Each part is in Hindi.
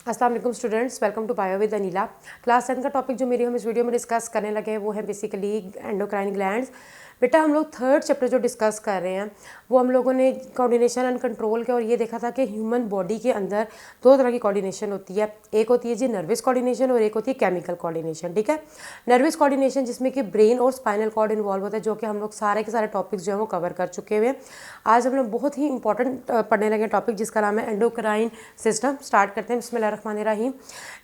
अस्सलाम वालेकुम students, welcome to bio with Anila. Class 10 का टॉपिक जो मेरी हम इस वीडियो में डिस्कस करने लगे हैं वो है बेसिकली एंडोक्राइन ग्लैंड्स। बेटा हम लोग थर्ड चैप्टर जो डिस्कस कर रहे हैं वो हम लोगों ने कोऑर्डिनेशन एंड कंट्रोल के और ये देखा था कि ह्यूमन बॉडी के अंदर दो तरह की कोऑर्डिनेशन होती है। एक होती है जी नर्वस कोऑर्डिनेशन और एक होती है केमिकल कोऑर्डिनेशन। ठीक है, नर्वस कोऑर्डिनेशन जिसमें कि ब्रेन और स्पाइनल कॉर्ड इन्वॉल्व होता है, जो कि हम लोग सारे के सारे टॉपिक्स जो है वो कवर कर चुके हुए हैं। आज हम लोग बहुत ही इंपॉर्टेंट पढ़ने लगे टॉपिक जिसका नाम है एंडोक्राइन सिस्टम। स्टार्ट करते हैं, बिस्मिल्लाहिर्रहमानिर्रहीम।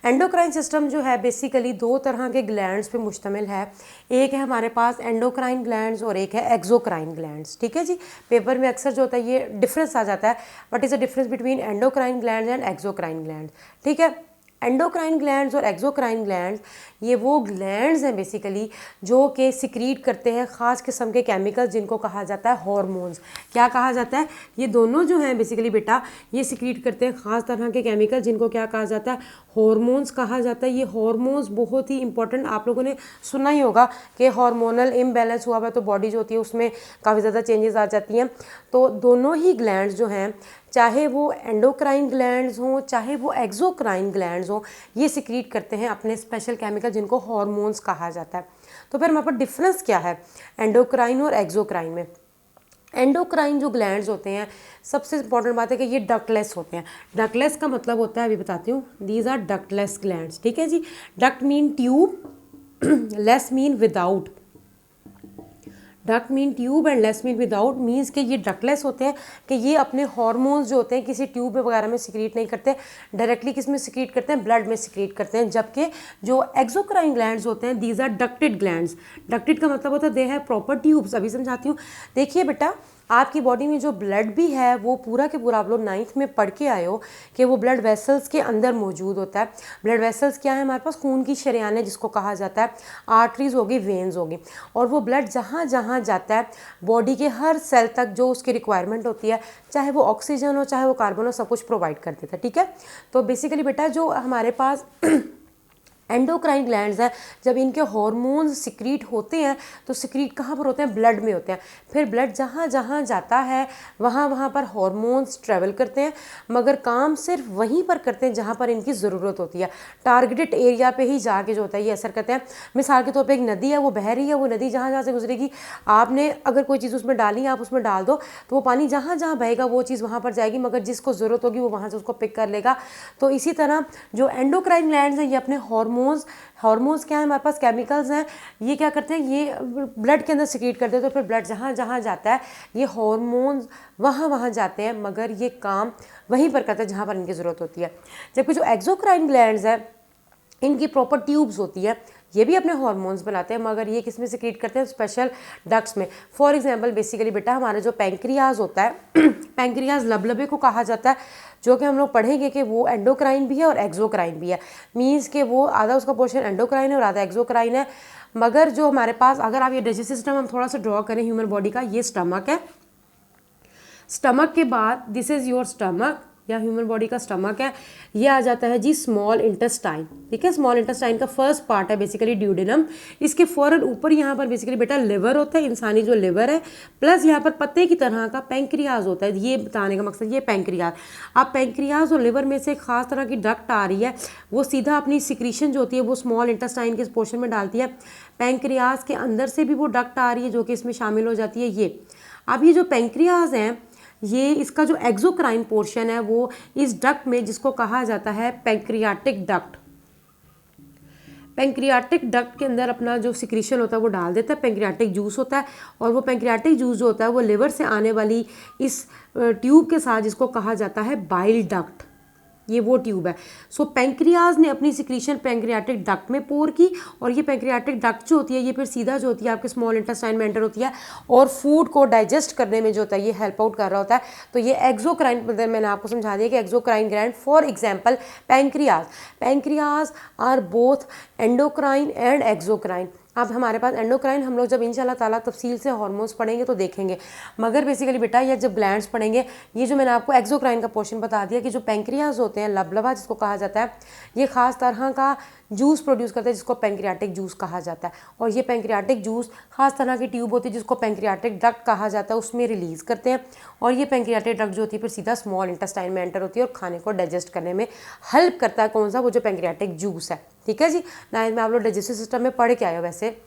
एंडोक्राइन सिस्टम जो है बेसिकली दो तरह के ग्लैंड्स पे मुश्तमिल है। एक है हमारे पास एंडोक्राइन ग्लैंड्स और एक है एक्सोक्राइन ग्लैंड्स। ठीक है जी, पेपर में अक्सर जो होता है ये डिफरेंस आ जाता है, what is the difference between endocrine glands and exocrine glands. ठीक है, एंडोक्राइन ग्लैंड्स और एक्सोक्राइन ग्लैंड्स ये वो ग्लैंड्स हैं बेसिकली जो कि सिक्रीट करते हैं ख़ास किस्म के केमिकल्स जिनको कहा जाता है हार्मोन्स। क्या कहा जाता है? ये दोनों जो हैं बेसिकली बेटा ये सिक्रीट करते हैं ख़ास तरह के केमिकल जिनको क्या कहा जाता है? हार्मोन्स कहा जाता है। ये हार्मोन्स बहुत ही इंपॉर्टेंट, आप लोगों ने सुना ही होगा कि हार्मोनल इम्बैलेंस हुआ हुआ तो बॉडी जो होती है उसमें काफ़ी ज़्यादा चेंजेस आ जाती हैं। तो दोनों ही ग्लैंड्स जो हैं, चाहे वो एंडोक्राइन ग्लैंड्स हों चाहे वो एक्सोक्राइन ग्लैंड्स हों, ये सिक्रीट करते हैं अपने स्पेशल केमिकल जिनको हार्मोन्स कहा जाता है। तो फिर हमारे पास डिफरेंस क्या है एंडोक्राइन और एक्सोक्राइन में? एंडोक्राइन जो ग्लैंड्स होते हैं, सबसे इंपॉर्टेंट बात है कि ये डक्टलेस होते हैं। डक्टलेस का मतलब होता है, अभी बताती हूँ, दीज आर डक्टलेस ग्लैंड्स। ठीक है जी, duct mean tube, less mean without. Duct mean tube and less mean without means कि ये डक्टलेस होते हैं कि ये अपने हार्मोन्स जो होते हैं किसी ट्यूब वगैरह में सिक्रीट नहीं करते, डायरेक्टली किस में सिक्रीट करते हैं? ब्लड में सिक्रीट करते हैं। जबकि जो एक्सोक्राइन ग्लैंड्स होते हैं these are ducted glands. Ducted का मतलब होता है दे हैव प्रॉपर ट्यूब्स। अभी समझाती हूँ। देखिए बेटा, आपकी बॉडी में जो ब्लड भी है वो पूरा के पूरा, आप लोग 9th में पढ़ के आए हो कि वो ब्लड वेसल्स के अंदर मौजूद होता है। ब्लड वेसल्स क्या है? हमारे पास खून की शरेयानें जिसको कहा जाता है, आर्टरीज होगी, वेन्स होगी, और वो ब्लड जहाँ जहाँ जाता है बॉडी के हर सेल तक जो उसकी रिक्वायरमेंट होती है, चाहे वो ऑक्सीजन हो चाहे वो कार्बन हो, सब कुछ प्रोवाइड कर देता है। ठीक है, तो बेसिकली बेटा जो हमारे पास एंडोक्राइन ग्लैंड्स हैं, जब इनके हार्मोन्स सिक्रीट होते हैं तो सिक्रीट कहाँ पर होते हैं? ब्लड में होते हैं। फिर ब्लड जहाँ जहाँ जाता है वहाँ वहाँ पर हार्मोन्स ट्रैवल करते हैं, मगर काम सिर्फ वहीं पर करते हैं जहाँ पर इनकी ज़रूरत होती है। टारगेटेड एरिया पे ही जाके जो होता है ये असर करते हैं। मिसाल के तौर पर एक नदी है, वो बह रही है, वो नदी जहाँ जहाँ से गुजरेगी, आपने अगर कोई चीज़ उसमें डाली, आप उसमें डाल दो तो वो पानी जहाँ जहाँ बहेगा वो चीज़ वहाँ पर जाएगी, मगर जिसको ज़रूरत होगी वो वहाँ से उसको पिक कर लेगा। तो इसी तरह जो एंडोक्राइन ग्लैंड्स हैं ये अपने हार्मोन्स क्या है? हमारे पास केमिकल्स हैं, ये क्या करते हैं? ये ब्लड के अंदर सिक्रीट करते हैं। तो फिर ब्लड जहाँ जहाँ जाता है ये हार्मोन्स वहाँ वहाँ जाते हैं, मगर ये काम वहीं पर करते हैं जहाँ पर इनकी ज़रूरत होती है। जबकि जो एक्सोक्राइन ग्लैंड्स है इनकी प्रॉपर ट्यूब्स होती है, ये भी अपने हार्मोन्स बनाते हैं, मगर ये किस में सिक्रीट करते हैं? स्पेशल डक्ट्स में। फॉर एग्जांपल बेसिकली बेटा हमारा जो पैंक्रियाज होता है पैंक्रियाज लबलबे को कहा जाता है, जो कि हम लोग पढ़ेंगे कि वो एंडोक्राइन भी है और एक्सोक्राइन भी है। मीन्स कि वो आधा उसका पोर्शन एंडोक्राइन है और आधा एक्सोक्राइन है। मगर जो हमारे पास, अगर आप ये डाइजेस्टिव सिस्टम हम थोड़ा सा ड्रॉ करें ह्यूमन बॉडी का, ये स्टमक है। स्टमक के बाद दिस इज़ योर स्टमक या ह्यूमन बॉडी का स्टमक है। ये आ जाता है जी स्मॉल इंटेस्टाइन। ठीक है, स्मॉल इंटेस्टाइन का फर्स्ट पार्ट है बेसिकली ड्यूडेनम। इसके फ़ौरन ऊपर यहाँ पर बेसिकली बेटा लिवर होता है, इंसानी जो लिवर है, प्लस यहाँ पर पत्ते की तरह का पैंक्रियाज होता है। ये बताने का मकसद ये पैंक्रियाज, अब पैंक्रियाज और लिवर में से एक खास तरह की डक्ट आ रही है, वो सीधा अपनी सिक्रीशन जो होती है वो स्मॉल इंटेस्टाइन के पोर्शन में डालती है। पैंक्रियाज के अंदर से भी वो डक्ट आ रही है जो कि इसमें शामिल हो जाती है। ये अब ये जो पैंक्रियाज हैं, ये इसका जो एक्सोक्राइन पोर्शन है वो इस डक्ट में, जिसको कहा जाता है पैंक्रियाटिक डक्ट, पैंक्रियाटिक डक्ट के अंदर अपना जो सिक्रीशन होता है वो डाल देता है। पैंक्रियाटिक जूस होता है, और वो पैंक्रियाटिक जूस जो होता है वो लिवर से आने वाली इस ट्यूब के साथ, जिसको कहा जाता है बाइल डक्ट, ये वो ट्यूब है। सो पैंक्रियाज ने अपनी सिक्रीशन पैंक्रियाटिक डक्ट में पोर की, और ये पैंक्रियाटिक डक्ट जो होती है ये फिर सीधा जो होती है आपके स्मॉल इंटेस्टाइन में एंटर होती है और फूड को डाइजेस्ट करने में जो होता है ये हेल्प आउट कर रहा होता है। तो ये एक्सोक्राइन, मतलब मैंने आपको समझा दिया कि exocrine gland, for example pancreas are both endocrine and exocrine. अब हमारे पास एंडोक्राइन हम लोग जब इंशाल्लाह ताला तफसील से हार्मोन्स पढ़ेंगे तो देखेंगे, मगर बेसिकली बेटा या जब ग्लैंड्स पढ़ेंगे, ये जो मैंने आपको एक्सोक्राइन का पोर्शन बता दिया कि जो पैंक्रियाज होते हैं, लबलबा जिसको कहा जाता है, ये ख़ास तरह का जूस प्रोड्यूस करता है जिसको पैंक्रियाटिक जूस कहा जाता है। और ये पैंक्रियाटिक जूस खास तरह की ट्यूब होती है जिसको पैंक्रियाटिक डक्ट कहा जाता है, उसमें रिलीज़ करते हैं। और ये पैंक्रियाटिक डक्ट जो होती है फिर सीधा स्मॉल इंटेस्टाइन में एंटर होती है और खाने को डाइजेस्ट करने में हेल्प करता है। कौन सा? वो जो पैंक्रियाटिक जूस है। ठीक है जी, 9th में आप लोग डाइजेस्टिव सिस्टम में पढ़ के आए हो वैसे।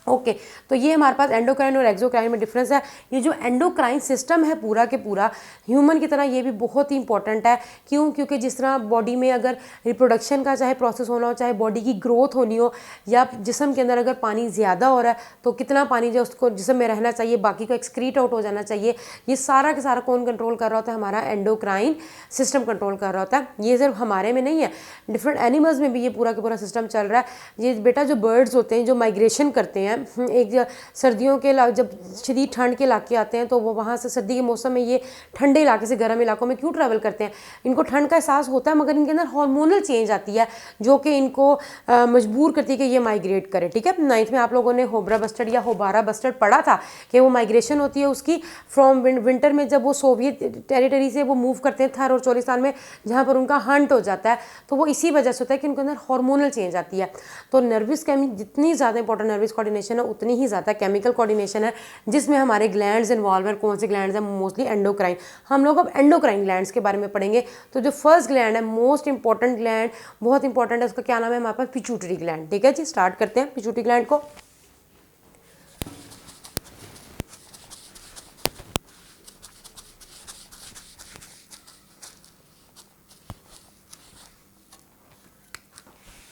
ओके तो ये हमारे पास एंडोक्राइन और एक्सोक्राइन में डिफरेंस है। ये जो एंडोक्राइन सिस्टम है पूरा के पूरा ह्यूमन की तरह ये भी बहुत ही इंपॉर्टेंट है। क्यों? क्योंकि जिस तरह बॉडी में अगर रिप्रोडक्शन का चाहे प्रोसेस होना हो, चाहे बॉडी की ग्रोथ होनी हो, या जिस्म के अंदर अगर पानी ज़्यादा हो रहा है तो कितना पानी जो उसको जिस्म में रहना चाहिए, बाकी को एक्सक्रीट आउट हो जाना चाहिए, ये सारा का सारा कौन कंट्रोल कर रहा होता है? हमारा एंडोक्राइन सिस्टम कंट्रोल कर रहा होता है। ये सिर्फ हमारे में नहीं है, डिफरेंट एनिमल्स में भी ये पूरा का पूरा सिस्टम चल रहा है। ये बेटा जो बर्ड्स होते हैं जो माइग्रेशन करते हैं, एक सर्दियों के जब शदीद ठंड के इलाके आते हैं तो वो वहाँ से सर्दी के मौसम में ये ठंडे इलाके से गर्म इलाकों में क्यों ट्रैवल करते हैं? इनको ठंड का एहसास होता है मगर इनके अंदर हार्मोनल चेंज आती है जो कि इनको मजबूर करती है कि ये माइग्रेट करे। ठीक है, 9th में आप लोगों ने होबरा बस्टर्ड या होबारा बस्टर्ड पढ़ा था कि वो माइग्रेशन होती है उसकी फ्रॉम विंटर में, जब वो सोवियत टेरिटरी से वो मूव करते हैं थर और चोलिस्तान में जहाँ पर उनका हंट हो जाता है, तो वो इसी वजह से होता है कि उनके अंदर हार्मोनल चेंज आती है। तो नर्वस जितनी ज़्यादा इंपॉर्टेंट नर्वस कोऑर्डिनेशन है उतनी ही ज़्यादा केमिकल कोऑर्डिनेशन है, जिसमें हमारे ग्लैंड्स इन्वॉल्व है। कौन से ग्लैंड्स हैं? Mostly endocrine. हम लोग अब एंडोक्राइन ग्लैंड्स के बारे में पढ़ेंगे। तो जो फर्स्ट ग्लैंड है, मोस्ट इंपॉर्टेंट ग्लैंड, बहुत इंपॉर्टेंट है, उसका क्या नाम है? हमारे पास पिट्यूटरी ग्लैंड। ठीक है जी, स्टार्ट करते हैं पिट्यूटरी ग्लैंड को।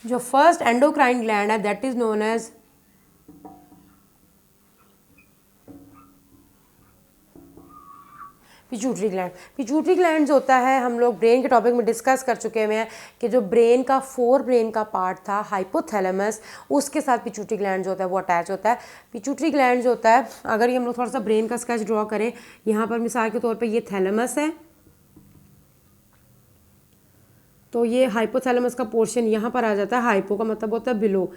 जो फर्स्ट एंडोक्राइन ग्लैंड है that is known as pituitary gland. Pituitary gland जो होता है, हम लोग ब्रेन के टॉपिक में डिस्कस कर चुके हुए हैं कि जो ब्रेन का ब्रेन का पार्ट था हाइपोथैलेमस, उसके साथ पिट्यूटरी ग्लैंड जो होता है वो अटैच होता है। पिट्यूटरी ग्लैंड जो होता है, अगर ये हम लोग थोड़ा सा ब्रेन का स्केच ड्रॉ करें, यहाँ पर मिसाल के तौर पर ये थैलेमस है, तो ये हाइपोथैलेमस का पोर्शन यहाँ पर आ जाता है। हाइपो का मतलब होता है बिलो,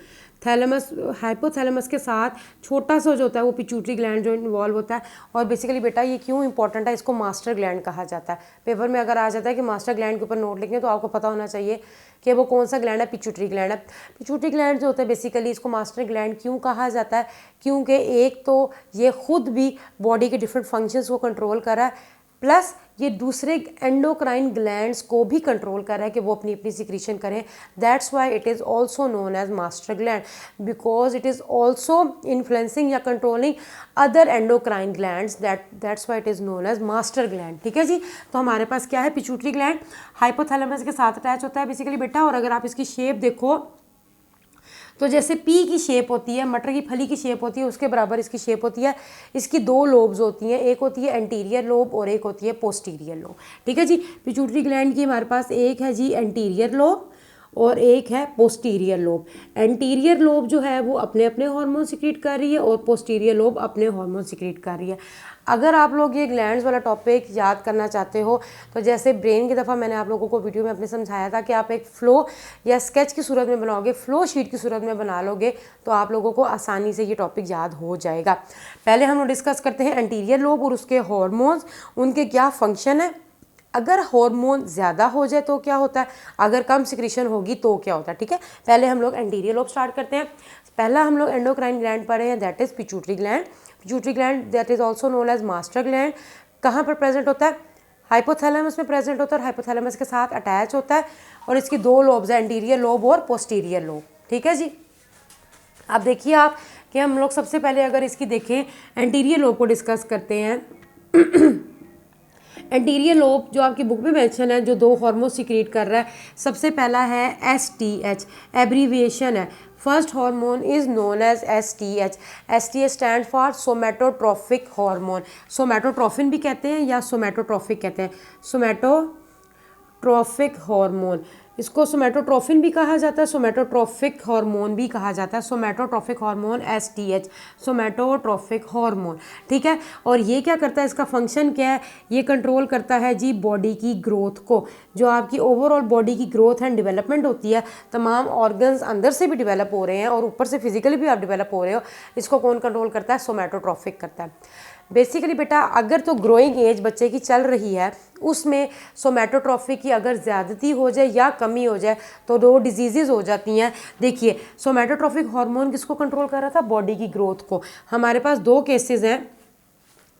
थैलेमस, हाइपोथैलेमस के साथ छोटा सा जो होता है वो पिट्यूटरी ग्लैंड जो इन्वॉल्व होता है। और बेसिकली बेटा ये क्यों इंपॉर्टेंट है, इसको मास्टर ग्लैंड कहा जाता है। पेपर में अगर आ जाता है कि मास्टर ग्लैंड के ऊपर नोट लिखें तो आपको पता होना चाहिए कि वो कौन सा ग्लैंड है, पिट्यूटरी ग्लैंड है। पिट्यूटरी ग्लैंड जो होता है बेसिकली इसको मास्टर ग्लैंड क्यों कहा जाता है? क्योंकि एक तो ये खुद भी बॉडी के डिफरेंट फंक्शंस को कंट्रोल कर रहा है, प्लस ये दूसरे एंडोक्राइन ग्लैंड्स को भी कंट्रोल कर रहा है कि वो अपनी अपनी सिक्रीशन करें। That's why it is also known as master gland, because it is also influencing या controlling other endocrine glands, that's why it is known as master gland. ठीक है जी, तो हमारे पास क्या है? पिट्यूटरी ग्लैंड हाइपोथैलेमस के साथ अटैच होता है बेसिकली बेटा। और अगर आप इसकी शेप देखो तो जैसे पी की शेप होती है, मटर की फली की शेप होती है, उसके बराबर इसकी शेप होती है। इसकी दो लोब्स होती हैं, एक होती है एंटीरियर लोब और एक होती है पोस्टीरियर लोब। ठीक है जी, पिट्यूटरी ग्लैंड की हमारे पास एक है जी एंटीरियर लोब और एक है पोस्टीरियर लोब। एंटीरियर लोब जो है वो अपने अपने हार्मोन सिक्रीट कर रही है और पोस्टीरियर लोब अपने हार्मोन सिक्रीट कर रही है। अगर आप लोग ये ग्लैंड्स वाला टॉपिक याद करना चाहते हो तो जैसे ब्रेन की दफ़ा मैंने आप लोगों को वीडियो में अपने समझाया था कि आप एक फ़्लो या स्केच की सूरत में बनाओगे, फ़्लो शीट की सूरत में बना लोगे तो आप लोगों को आसानी से ये टॉपिक याद हो जाएगा। पहले हम लोग डिस्कस करते हैं एंटीरियर लोब और उसके हार्मोन्स, उनके क्या फंक्शन है। अगर हार्मोन ज़्यादा हो जाए तो क्या होता है, अगर कम सिक्रीशन होगी तो क्या होता है। ठीक है, पहले हम लोग एंटीरियर लोब स्टार्ट करते हैं। पहला हम लोग एंडोक्राइन ग्लैंड पढ़े हैं, that is pituitary gland. Pituitary gland that is also known as master gland. कहाँ पर प्रेजेंट होता है? हाइपोथैलेमस में प्रेजेंट होता है और हाइपोथैलेमस के साथ अटैच होता है। और इसकी दो लोब्स हैं, एंटीरियर लोब और पोस्टीरियर लोब। ठीक है जी, अब देखिए आप कि हम लोग सबसे पहले अगर इसकी देखें एंटीरियर लोब को डिस्कस करते हैं। एंटीरियर लोब जो आपकी बुक में मेंशन है, जो दो हार्मोन सिक्रीट कर रहा है, सबसे पहला है STH, एब्रीविएशन है। First hormone is known as STH। STH stand for somatotrophic hormone. Somatotrophin भी कहते हैं या सोमैटोट्रोफिक कहते हैं, सोमैटोट्रोफिक हार्मोन। इसको सोमैटोट्रोफिन भी कहा जाता है, सोमैटोट्रोफिक हार्मोन भी कहा जाता है। सोमैटोट्रोफिक हार्मोन STH, सोमैटोट्रोफिक हार्मोन। ठीक है, और ये क्या करता है, इसका फंक्शन क्या है? ये कंट्रोल करता है जी बॉडी की ग्रोथ को। जो आपकी ओवरऑल बॉडी की ग्रोथ एंड डेवलपमेंट होती है, तमाम ऑर्गन्स अंदर से भी डेवलप हो रहे हैं और ऊपर से फिजिकली भी आप डेवलप हो रहे हो, इसको कौन कंट्रोल करता है? सोमैटोट्रोफिक करता है। बेसिकली बेटा अगर तो ग्रोइंग एज बच्चे की चल रही है उसमें सोमैटोट्रॉफी की अगर ज़्यादती हो जाए या कमी हो जाए तो दो डिजीज़ हो जाती हैं। देखिए सोमैटोट्रॉफिक हार्मोन किसको कंट्रोल कर रहा था, बॉडी की ग्रोथ को। हमारे पास दो केसेस हैं,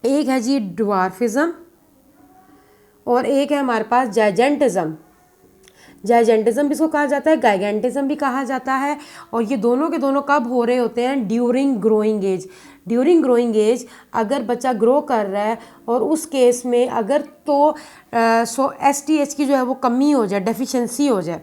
एक है जी ड्वार्फिज्म और एक है हमारे पास जाइजेंटिज्म। जाइजेंटिज्म भी इसको कहा जाता है, गाइगेंटिज्म भी कहा जाता है। और ये दोनों के दोनों कब हो रहे होते हैं, during growing age. During growing age अगर बच्चा ग्रो कर रहा है और उस केस में अगर तो STH की जो है वो कमी हो जाए, डेफिशिएंसी हो जाए,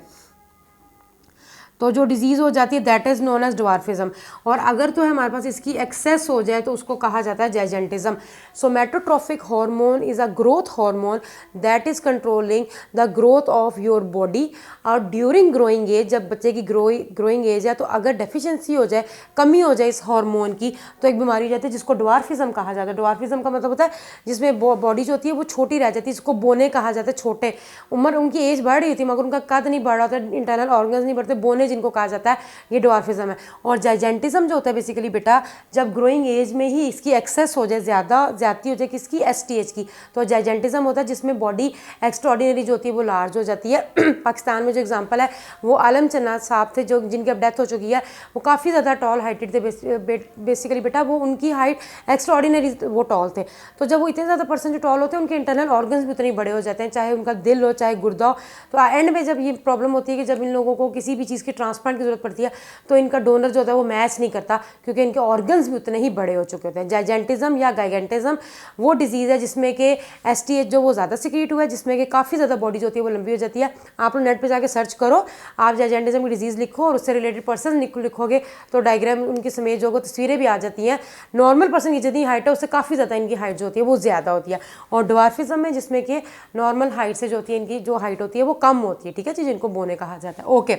तो जो डिजीज़ हो जाती है that is known as dwarfism. और अगर तो है हमारे पास इसकी एक्सेस हो जाए तो उसको कहा जाता है gigantism. Somatotrophic hormone is a growth hormone that is controlling the growth of your body. और ड्यूरिंग ग्रोइंग एज, जब बच्चे की ग्रोइंग एज है तो अगर डेफिशिएंसी हो जाए, कमी हो जाए इस हार्मोन की, तो एक बीमारी हो जाती है जिसको ड्वार्फिज्म कहा जाता है। ड्वार्फिज्म का मतलब होता है जिसमें बॉडी जो होती है वो छोटी रह जाती है, इसको बोने कहा जाता है। छोटे उम्र उनकी एज बढ़ रही होती है मगर उनका कद नहीं बढ़ रहा होता, इंटरनल ऑर्गन्स नहीं बढ़ते, बोने जिनको कहा जाता है, ये ड्वार्फिज्म है। और जाइजेंटिज्म जो होता है बेसिकली बेटा जब ग्रोइंग एज में ही इसकी एक्सेस हो जाए, ज्यादती हो जाए किसकी, STH की, तो जाइजेंटिज्म होता है जिसमें बॉडी एक्स्ट्राऑर्डिनरी जो होती है वो लार्ज हो जाती है। पाकिस्तान में जो एग्जांपल है वो आलम चन्ना साहब थे जो जिनकी अब डेथ हो चुकी है, वो काफ़ी ज़्यादा टॉल हाइटेड थे। बेसिकली बेटा वो उनकी हाइट एक्स्ट्राऑर्डिनरी वो टॉल थे। तो जब वो इतने ज़्यादा पर्सन जो टॉल होते हैं उनके इंटरनल ऑर्गन्स भी उतने बड़े हो जाते हैं, चाहे उनका दिल हो चाहे गुर्दा हो। तो एंड में जब ये प्रॉब्लम होती है कि जब इन लोगों को किसी भी चीज़ की ट्रांसप्लांट की जरूरत पड़ती है तो इनका डोनर जो होता है वो मैच नहीं करता क्योंकि इनके ऑर्गन्स भी उतने ही बड़े हो चुके होते हैं। जाइजेंटिज्म या गाइगेंटिज्म वो डिजीज़ है जिसमें कि STH जो वो ज़्यादा सिक्रीट हुआ है, जिसमें कि काफ़ी ज़्यादा बॉडी जो होती है वो लंबी हो जाती है। आप लोग नेट पे जाके सर्च करो, आप जाइजेंटिज्म की डिजीज़ लिखो और उससे रिलेटेड पर्सन लिखोगे तो डायग्राम उनकी समेत जो तस्वीरें भी आ जाती हैं। नॉर्मल पर्सन की जितनी हाइट है उससे काफ़ी ज़्यादा इनकी हाइट जो होती है वो ज़्यादा होती है। और ड्वार्फिज्म में जिसमें कि नॉर्मल हाइट से जो होती है इनकी जो हाइट होती है वो कम होती है, ठीक है जी, जिनको बोने कहा जाता है। ओके,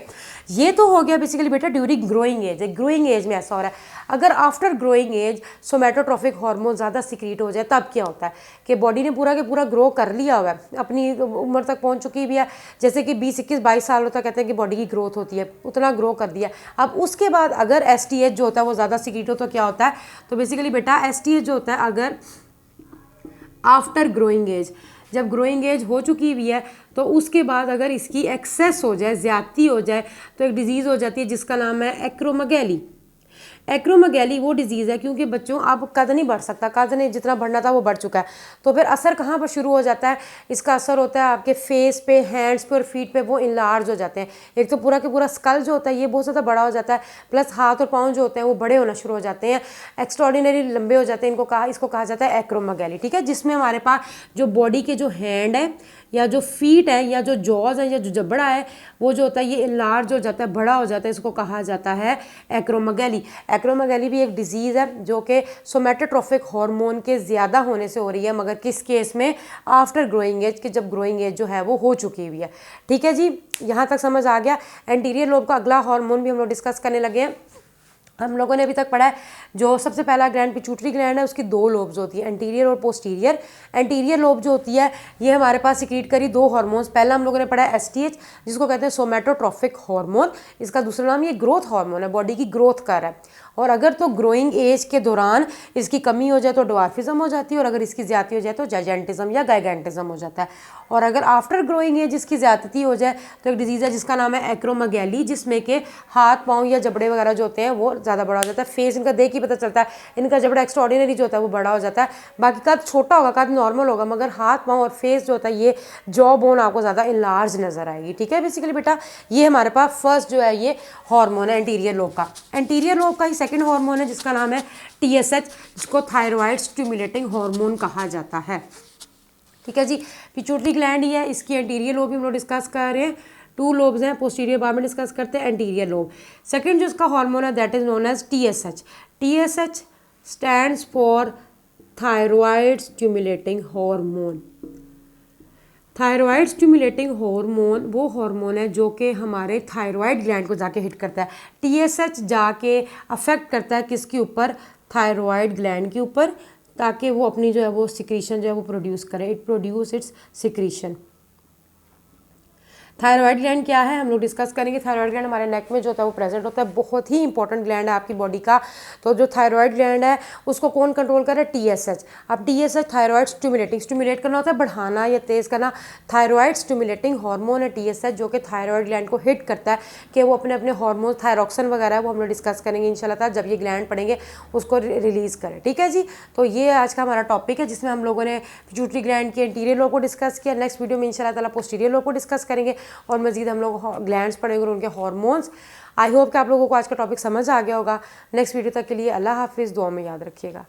ये तो हो गया बेसिकली बेटा during growing age. Growing age में ऐसा हो रहा है। अगर after growing age somatotrophic hormone ज़्यादा सिक्रीट हो जाए तब क्या होता है कि बॉडी ने पूरा के पूरा ग्रो कर लिया हुआ है, अपनी उम्र तक पहुंच चुकी भी है, जैसे कि 20, 21, 22 सालों तक कहते हैं कि बॉडी की ग्रोथ होती है, उतना ग्रो कर दिया। अब उसके बाद अगर STH जो होता है वो ज़्यादा सिक्रीट हो तो क्या होता है, तो बेसिकली बेटा STH जो होता है अगर आफ्टर ग्रोइंग एज, जब ग्रोइंग एज हो चुकी हुई है तो उसके बाद अगर इसकी एक्सेस हो जाए, ज़्यादती हो जाए, तो एक डिजीज़ हो जाती है जिसका नाम है एक्रोमेगैली। एक्रोमेगैली वो डिजीज़ है क्योंकि बच्चों अब कद नहीं बढ़ सकता, कद नहीं जितना बढ़ना था वो बढ़ चुका है। तो फिर असर कहाँ पर शुरू हो जाता है, इसका असर होता है आपके फेस पे, हैंड्स पे और फीट पे, वो इनलार्ज हो जाते हैं। एक तो पूरा के पूरा स्कल जो होता है ये बहुत ज़्यादा बड़ा हो जाता है, प्लस हाथ और पाँव जो होते हैं वो बड़े होना शुरू हो जाते हैं, एक्स्ट्रॉर्डिनरी लंबे हो जाते हैं। इसको कहा जाता है एक्रोमेगैली, ठीक है। जिसमें हमारे पास जो बॉडी के जो हैंड है या जो फीट है या जो जॉज है या जो जबड़ा है वो जो होता है ये लार्ज हो जाता है, बड़ा हो जाता है, इसको कहा जाता है एक्रोमेगैली। एक्रोमेगैली भी एक डिजीज़ है जो कि सोमैटोट्रॉफिक हार्मोन के ज़्यादा होने से हो रही है, मगर किस केस में, आफ्टर ग्रोइंग एज, कि जब ग्रोइंग एज जो है वो हो चुकी हुई है, ठीक है जी। यहाँ तक समझ आ गया। एंटीरियर लोब का अगला हार्मोन भी हम लोग डिस्कस करने लगे हैं। हम लोगों ने अभी तक पढ़ा है जो सबसे पहला ग्लैंड पिट्यूटरी ग्लैंड है उसकी दो लोब्स होती है, एंटीरियर और पोस्टीरियर। एंटीरियर लोब जो होती है ये हमारे पास सिक्रीट करी दो हार्मोन्स। पहला हम लोगों ने पढ़ा है STH जिसको कहते हैं सोमैटोट्रॉफिक हार्मोन, इसका दूसरा नाम ये ग्रोथ हार्मोन है, बॉडी की ग्रोथ कर रहा है। और अगर तो ग्रोइंग एज के दौरान इसकी कमी हो जाए तो ड्वार्फिज्म हो जाती है, और अगर इसकी ज़्यादती हो जाए तो जाइजेंटिज्म या गाइगेंटिज्म हो जाता है। और अगर आफ्टर ग्रोइंग एज इसकी ज़्यादती हो जाए तो एक डिजीज़ है जिसका नाम है एक्रोमेगैली, जिसमें के हाथ पाँव या जबड़े वगैरह जो होते हैं वो ज़्यादा बड़ा हो जाता है। फेस इनका देख ही पता चलता है, इनका जबड़ा एक्स्ट्रॉर्डिनरी जो होता है वो बड़ा हो जाता है। बाकी कद छोटा होगा, कद नॉर्मल होगा, मगर हाथ पाँव और फेस जो होता है ये जॉ बोन आपको ज़्यादा इनलार्ज नजर आएगी, ठीक है। बेसिकली बेटा ये हमारे पास फर्स्ट जो है ये हार्मोन है एंटीरियर लोब का। एंटीरियर लोब का ही सेकंड हार्मोन है जिसका नाम है TSH, जिसको थायराइड स्टिमुलेटिंग हार्मोन कहा जाता है, ठीक है जी। पिट्यूटरी ग्लैंड ही है, इसकी एंटीरियर लोब भी हम लोग डिस्कस कर रहे हैं। 2 लोब्स हैं, पोस्टीरियर बार में डिस्कस करते हैं एंटीरियर लोब। सेकंड जो इसका हार्मोन है that is known as TSH। TSH stands for thyroid stimulating hormone. Thyroid stimulating hormone वो हार्मोन है जो कि हमारे थायराइड ग्लैंड को जाके हिट करता है। TSH जाके अफेक्ट करता है किसके ऊपर, थायराइड ग्लैंड के ऊपर, ताकि वो अपनी जो है वो सिक्रीशन जो है वो प्रोड्यूस करे, it produce it's secretion. Thyroid gland क्या है हम लोग डिस्कस करेंगे। थायराइड ग्लैंड हमारे नेक में जो होता है वो प्रेजेंट होता है, बहुत ही इंपॉर्टेंट ग्लैंड है आपकी बॉडी का। तो जो थायराइड ग्लैंड है उसको कौन कंट्रोल कर रहा है? TSH। अब TSH थायराइड स्टिमुलेटिंग, स्टिमुलेट करना होता है बढ़ाना या तेज़ करना। थायराइड स्टिमुलेटिंग हार्मोन है TSH, जो कि थायराइड ग्लैंड को हिट करता है कि वो अपने अपने हार्मोन थायरॉक्सिन वगैरह है वो हम लोग डिस्कस करेंगे इंशाल्लाह ताला जब ये ग्लैंड पढ़ेंगे उसको रिलीज़ करें। ठीक है जी, तो ये आज का हमारा टॉपिक है जिसमें हम लोगों ने पिट्यूटरी ग्लैंड के इंटीरियर लोब को डिस्कस किया। नेक्स्ट वीडियो में इंशाल्लाह ताला पोस्टीरियर लोब को डिस्कस करेंगे और मजीद हम लोग ग्लैंड्स पढ़ेंगे और उनके हार्मोन्स। आई होप कि आप लोगों को आज का टॉपिक समझ आ गया होगा। नेक्स्ट वीडियो तक के लिए अल्लाह हाफिज़, दुआ में याद रखिएगा।